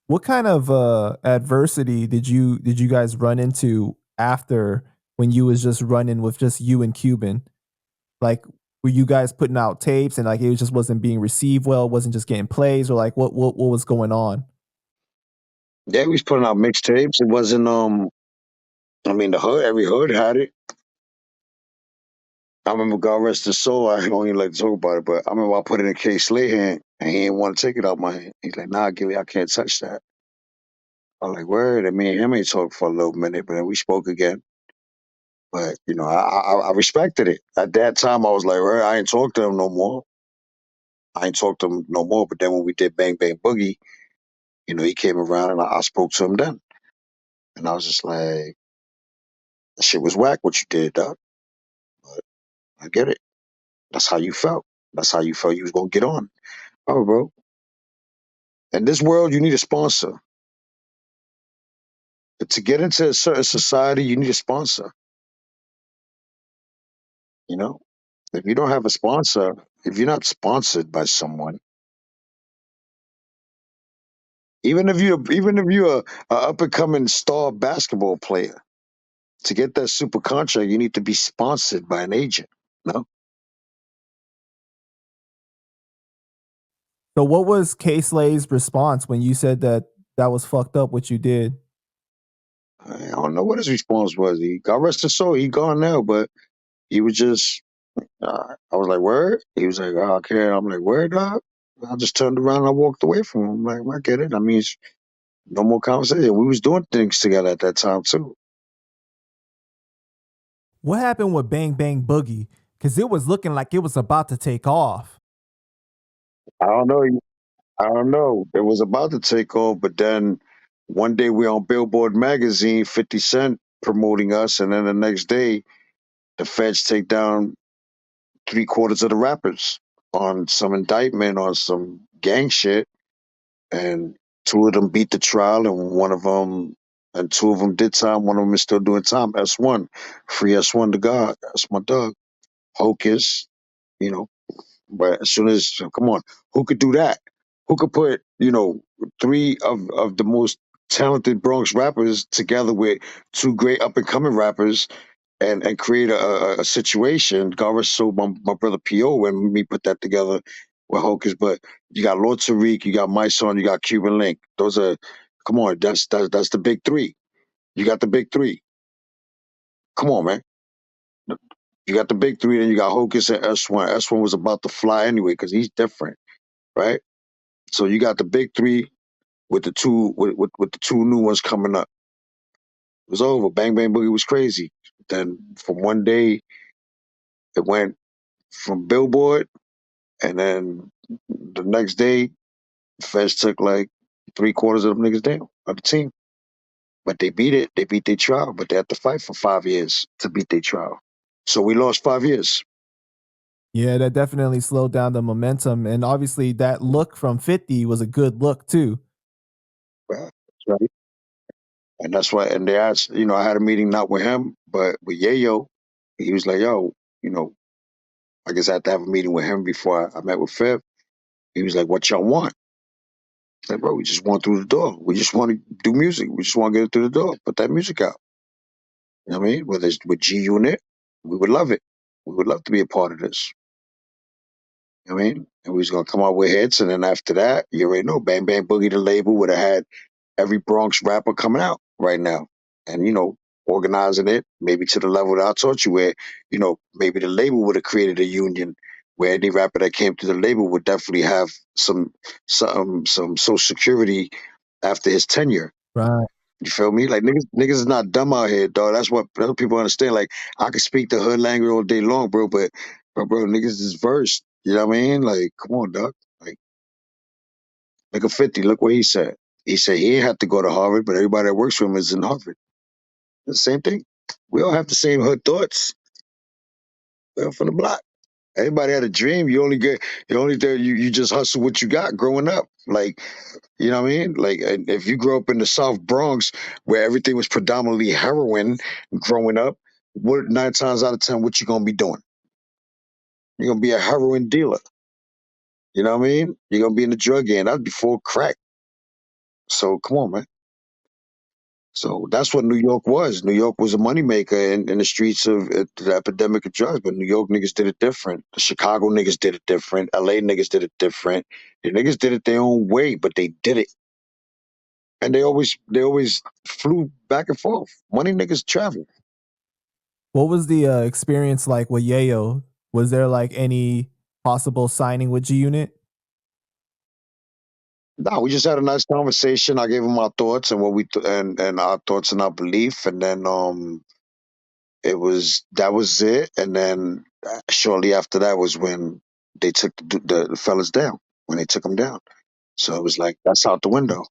What kind of adversity did you guys run into after when you was just running with just you and Cuban? Like, were you guys putting out tapes and like it just wasn't being received well, wasn't just getting plays, or like what was going on? Yeah, we was putting out mixtapes. It wasn't I mean the hood, every hood had it. I remember God rest his soul, I don't even like to talk about it, but I remember I put it in K Slay hand and he didn't want to take it out my hand. He's like, nah, Gilly, I can't touch that. I'm like, word, and me and him ain't talked for a little minute, but then we spoke again. But you know, I respected it. At that time I was like, word, I ain't talked to him no more. I ain't talked to him no more. But then when we did Bang Bang Boogie, you know, he came around and I spoke to him then. And I was just like, that shit was whack what you did, dog. But I get it. That's how you felt. That's how you felt you was gonna get on. Oh, bro. In this world, you need a sponsor. To get into a certain society, you need a sponsor. You know, if you don't have a sponsor, if you're not sponsored by someone, even if you're a up and coming star basketball player, to get that super contract, you need to be sponsored by an agent. No, So what was K Slay's response when you said that that was fucked up what you did? I don't know what his response was. He God rest his soul. He gone now, but he was just. I was like, word. He was like, oh, okay. I'm like, word, dog. I just turned around and I walked away from him. I'm like, I get it. I mean, it's no more conversation. We was doing things together at that time too. What happened with Bang Bang Boogie? Because it was looking like it was about to take off. I don't know. I don't know. It was about to take off, but then one day we on Billboard magazine, 50 Cent promoting us, and then the next day the feds take down three-quarters of the rappers on some indictment on some gang shit, and two of them beat the trial, and two of them did time. One of them is still doing time. S1, free S1 to God. That's my dog. Hocus, you know. But as soon as come on, who could do that? Who could put three of the most talented Bronx rappers together with two great up and coming rappers and create a situation? God rest so my brother P.O. when we put that together with Hocus. But you got Lord Tariq, you got My Son, you got Cuban Link. Those are come on, that's the big three. You got the big three. Come on, man. You got the big three, then you got Hocus and S1. S1 was about to fly anyway because he's different, right? So you got the big three with the with the two new ones coming up. It was over. Bang Bang Boogie was crazy. Then from one day it went from Billboard, and then the next day Feds took like three-quarters of them niggas down of the team. But they beat it. They beat their trial, but they had to fight for 5 years to beat their trial. So we lost 5 years. Yeah, that definitely slowed down the momentum. And obviously, that look from 50 was a good look, too. Right? Right. And that's why. And they asked, I had a meeting not with him, but with Yayo. He was like, "Yo, you know, I guess I had to have a meeting with him before I met with Fib." He was like, "What y'all want?" I said, "Bro, we just want through the door. We just want to do music. We just want to get it through the door. Put that music out. You know what I mean? Whether it's with G Unit, we would love it. We would love to be a part of this. You know what I mean? And we was gonna come out with hits, and then after that, you already know, Bang Bang Boogie, the label would have had every Bronx rapper coming out right now, and organizing it maybe to the level that I taught you, where maybe the label would have created a union where any rapper that came to the label would definitely have some social security after his tenure. Right. You feel me? Like niggas is not dumb out here, dog. That's what people understand. Like I can speak the hood language all day long, bro, but bro, niggas is versed. You know what I mean? Like, come on, dog. Like, look at 50. Look what he said. He said he ain't have to go to Harvard, but everybody that works for him is in Harvard. It's the same thing. We all have the same hood thoughts. We're all from the block. Everybody had a dream. You only there. You just hustle what you got growing up. Like, you know what I mean? Like, and if you grew up in the South Bronx where everything was predominantly heroin growing up, what 9 times out of 10, what you gonna be doing? You're gonna be a heroin dealer. You know what I mean? You're gonna be in the drug game. That's before crack. So come on, man. So that's what New York was. New York was a moneymaker in the streets of the epidemic of drugs, but New York niggas did it different. The Chicago niggas did it different. LA niggas did it different. The niggas did it their own way, but they did it. And they always flew back and forth. Money niggas travel. What was the experience like with Yayo? Was there like any possible signing with G Unit? No, we just had a nice conversation. I gave him our thoughts and what and our thoughts and our belief, and then that was it. And then shortly after that was when they took the fellas down. When they took them down, so it was like that's out the window.